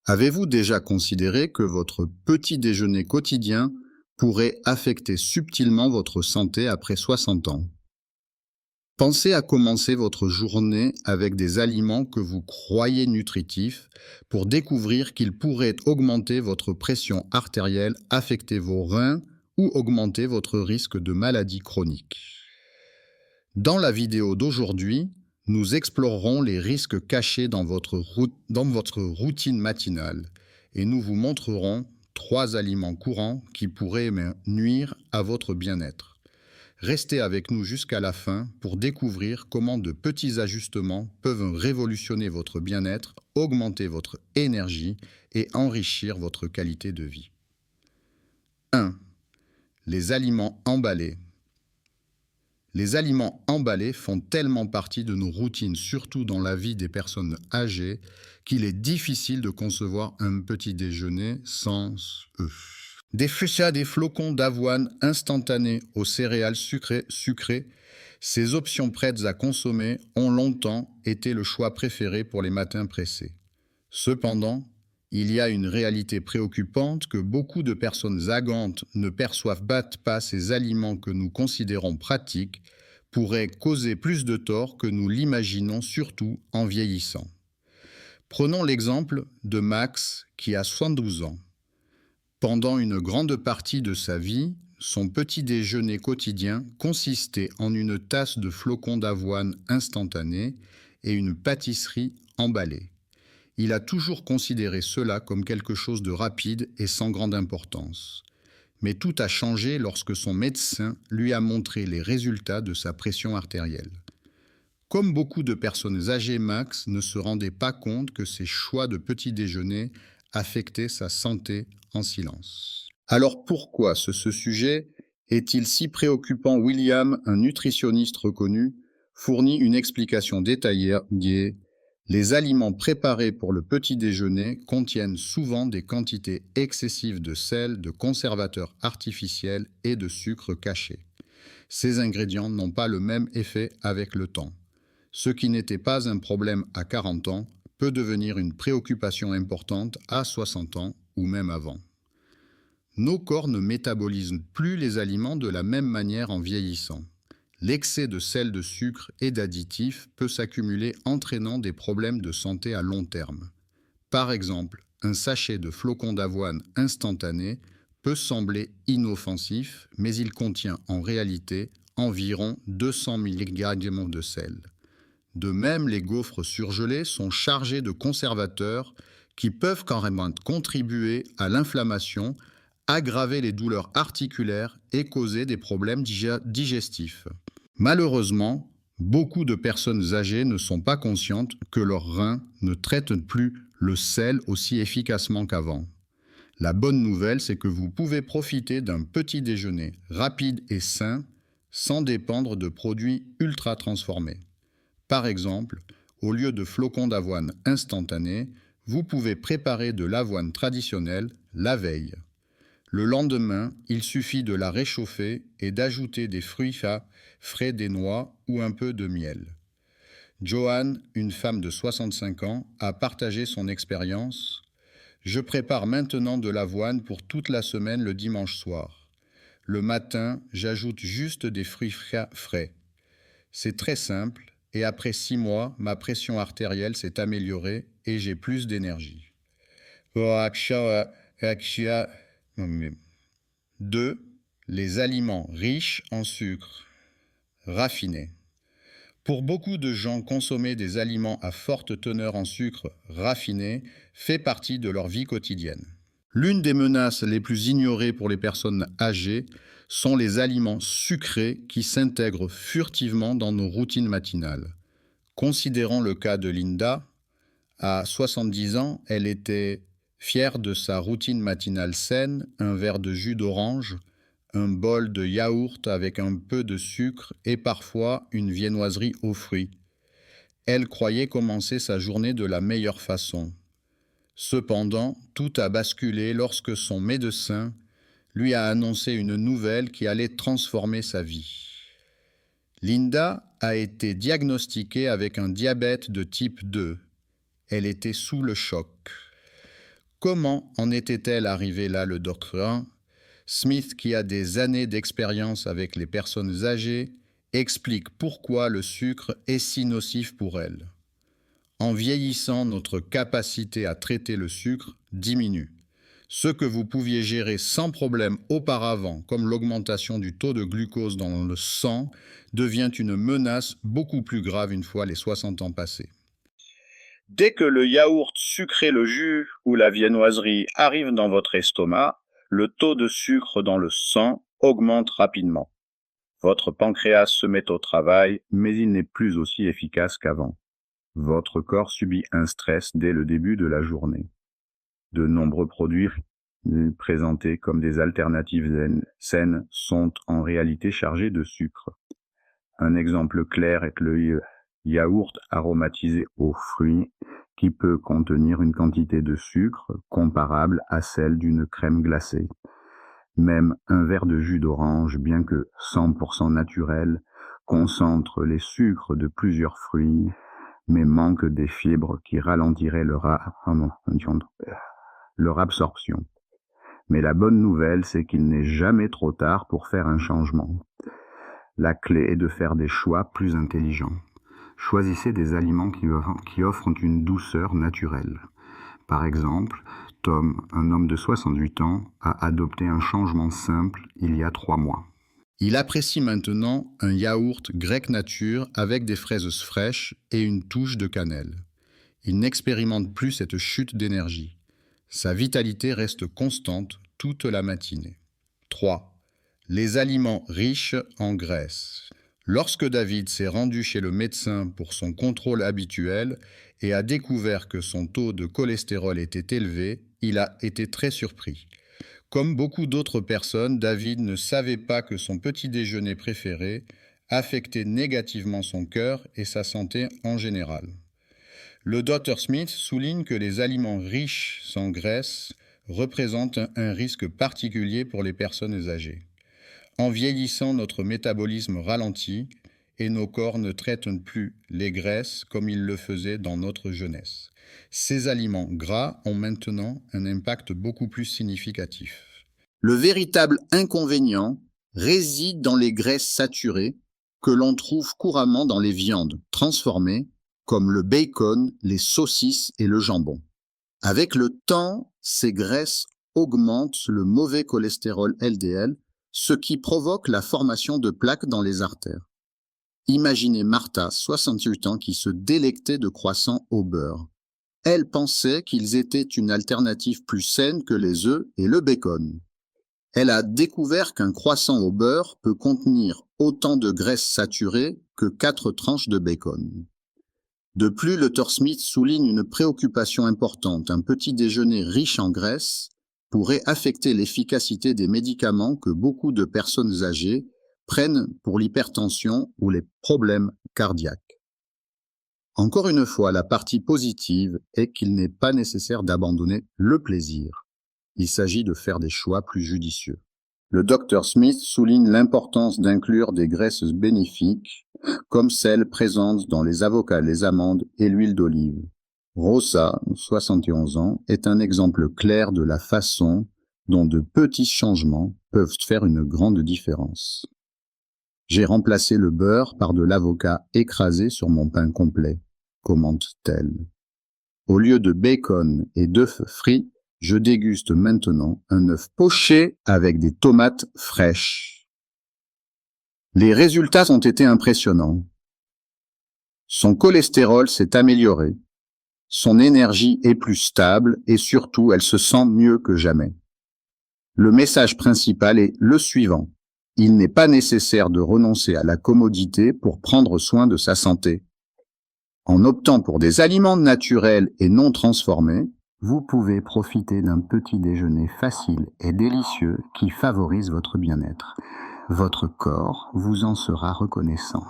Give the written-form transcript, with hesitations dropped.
Avez-vous déjà considéré que votre petit déjeuner quotidien pourrait affecter subtilement votre santé après 60 ans? Pensez à commencer votre journée avec des aliments que vous croyez nutritifs pour découvrir qu'ils pourraient augmenter votre pression artérielle, affecter vos reins ou augmenter votre risque de maladie chronique. Dans la vidéo d'aujourd'hui, nous explorerons les risques cachés dans votre routine matinale et nous vous montrerons 3 aliments courants qui pourraient nuire à votre bien-être. Restez avec nous jusqu'à la fin pour découvrir comment de petits ajustements peuvent révolutionner votre bien-être, augmenter votre énergie et enrichir votre qualité de vie. 1. Les aliments emballés. Les aliments emballés font tellement partie de nos routines, surtout dans la vie des personnes âgées, qu'il est difficile de concevoir un petit déjeuner sans eux. Des fûts, des flocons d'avoine instantanés aux céréales sucrées, ces options prêtes à consommer ont longtemps été le choix préféré pour les matins pressés. Cependant, il y a une réalité préoccupante que beaucoup de personnes âgantes ne perçoivent pas ces aliments que nous considérons pratiques pourraient causer plus de tort que nous l'imaginons, surtout en vieillissant. Prenons l'exemple de Max qui a 72 ans. Pendant une grande partie de sa vie, son petit déjeuner quotidien consistait en une tasse de flocons d'avoine instantanés et une pâtisserie emballée. Il a toujours considéré cela comme quelque chose de rapide et sans grande importance. Mais tout a changé lorsque son médecin lui a montré les résultats de sa pression artérielle. Comme beaucoup de personnes âgées, Max ne se rendait pas compte que ses choix de petit déjeuner affectaient sa santé en silence. Alors pourquoi ce sujet est-il si préoccupant? William, un nutritionniste reconnu, fournit une explication détaillée. Les aliments préparés pour le petit déjeuner contiennent souvent des quantités excessives de sel, de conservateurs artificiels et de sucre caché. Ces ingrédients n'ont pas le même effet avec le temps. Ce qui n'était pas un problème à 40 ans peut devenir une préoccupation importante à 60 ans ou même avant. Nos corps ne métabolisent plus les aliments de la même manière en vieillissant. L'excès de sel, de sucre et d'additifs peut s'accumuler, entraînant des problèmes de santé à long terme. Par exemple, un sachet de flocons d'avoine instantanés peut sembler inoffensif, mais il contient en réalité environ 200 mg de sel. De même, les gaufres surgelés sont chargés de conservateurs qui peuvent carrément contribuer à l'inflammation, aggraver les douleurs articulaires et causer des problèmes digestifs. Malheureusement, beaucoup de personnes âgées ne sont pas conscientes que leurs reins ne traitent plus le sel aussi efficacement qu'avant. La bonne nouvelle, c'est que vous pouvez profiter d'un petit déjeuner rapide et sain sans dépendre de produits ultra transformés. Par exemple, au lieu de flocons d'avoine instantanés, vous pouvez préparer de l'avoine traditionnelle la veille. Le lendemain, il suffit de la réchauffer et d'ajouter des fruits frais, des noix ou un peu de miel. Joanne, une femme de 65 ans, a partagé son expérience. « Je prépare maintenant de l'avoine pour toute la semaine le dimanche soir. Le matin, j'ajoute juste des fruits frais. C'est très simple et après 6 mois, ma pression artérielle s'est améliorée et j'ai plus d'énergie. » 2. Les aliments riches en sucre raffiné. Pour beaucoup de gens, consommer des aliments à forte teneur en sucre raffiné fait partie de leur vie quotidienne. L'une des menaces les plus ignorées pour les personnes âgées sont les aliments sucrés qui s'intègrent furtivement dans nos routines matinales. Considérons le cas de Linda. À 70 ans, elle était fière de sa routine matinale saine, un verre de jus d'orange, un bol de yaourt avec un peu de sucre et parfois une viennoiserie aux fruits. Elle croyait commencer sa journée de la meilleure façon. Cependant, tout a basculé lorsque son médecin lui a annoncé une nouvelle qui allait transformer sa vie. Linda a été diagnostiquée avec un diabète de type 2. Elle était sous le choc. Comment en était-elle arrivée là, le docteur Smith, qui a des années d'expérience avec les personnes âgées, explique pourquoi le sucre est si nocif pour elles. En vieillissant, notre capacité à traiter le sucre diminue. Ce que vous pouviez gérer sans problème auparavant, comme l'augmentation du taux de glucose dans le sang, devient une menace beaucoup plus grave une fois les 60 ans passés. Dès que le yaourt sucré, le jus ou la viennoiserie arrivent dans votre estomac, le taux de sucre dans le sang augmente rapidement. Votre pancréas se met au travail, mais il n'est plus aussi efficace qu'avant. Votre corps subit un stress dès le début de la journée. De nombreux produits présentés comme des alternatives saines sont en réalité chargés de sucre. Un exemple clair est le yaourt aromatisé aux fruits qui peut contenir une quantité de sucre comparable à celle d'une crème glacée. Même un verre de jus d'orange, bien que 100% naturel, concentre les sucres de plusieurs fruits, mais manque des fibres qui ralentiraient leur absorption. Mais la bonne nouvelle, c'est qu'il n'est jamais trop tard pour faire un changement. La clé est de faire des choix plus intelligents. Choisissez des aliments qui offrent une douceur naturelle. Par exemple, Tom, un homme de 68 ans, a adopté un changement simple il y a 3 mois. Il apprécie maintenant un yaourt grec nature avec des fraises fraîches et une touche de cannelle. Il n'expérimente plus cette chute d'énergie. Sa vitalité reste constante toute la matinée. 3. Les aliments riches en graisse. Lorsque David s'est rendu chez le médecin pour son contrôle habituel et a découvert que son taux de cholestérol était élevé, il a été très surpris. Comme beaucoup d'autres personnes, David ne savait pas que son petit déjeuner préféré affectait négativement son cœur et sa santé en général. Le Dr Smith souligne que les aliments riches en graisse représentent un risque particulier pour les personnes âgées. En vieillissant, notre métabolisme ralentit et nos corps ne traitent plus les graisses comme ils le faisaient dans notre jeunesse. Ces aliments gras ont maintenant un impact beaucoup plus significatif. Le véritable inconvénient réside dans les graisses saturées que l'on trouve couramment dans les viandes transformées, comme le bacon, les saucisses et le jambon. Avec le temps, ces graisses augmentent le mauvais cholestérol LDL, ce qui provoque la formation de plaques dans les artères. Imaginez Martha, 68 ans, qui se délectait de croissants au beurre. Elle pensait qu'ils étaient une alternative plus saine que les œufs et le bacon. Elle a découvert qu'un croissant au beurre peut contenir autant de graisse saturée que 4 tranches de bacon. De plus, le Dr Smith souligne une préoccupation importante. Un petit déjeuner riche en graisse pourrait affecter l'efficacité des médicaments que beaucoup de personnes âgées prennent pour l'hypertension ou les problèmes cardiaques. Encore une fois, la partie positive est qu'il n'est pas nécessaire d'abandonner le plaisir. Il s'agit de faire des choix plus judicieux. Le Dr Smith souligne l'importance d'inclure des graisses bénéfiques, comme celles présentes dans les avocats, les amandes et l'huile d'olive. Rosa, 71 ans, est un exemple clair de la façon dont de petits changements peuvent faire une grande différence. J'ai remplacé le beurre par de l'avocat écrasé sur mon pain complet, commente-t-elle. Au lieu de bacon et d'œufs frits, je déguste maintenant un œuf poché avec des tomates fraîches. Les résultats ont été impressionnants. Son cholestérol s'est amélioré. Son énergie est plus stable et surtout, elle se sent mieux que jamais. Le message principal est le suivant. Il n'est pas nécessaire de renoncer à la commodité pour prendre soin de sa santé. En optant pour des aliments naturels et non transformés, vous pouvez profiter d'un petit déjeuner facile et délicieux qui favorise votre bien-être. Votre corps vous en sera reconnaissant.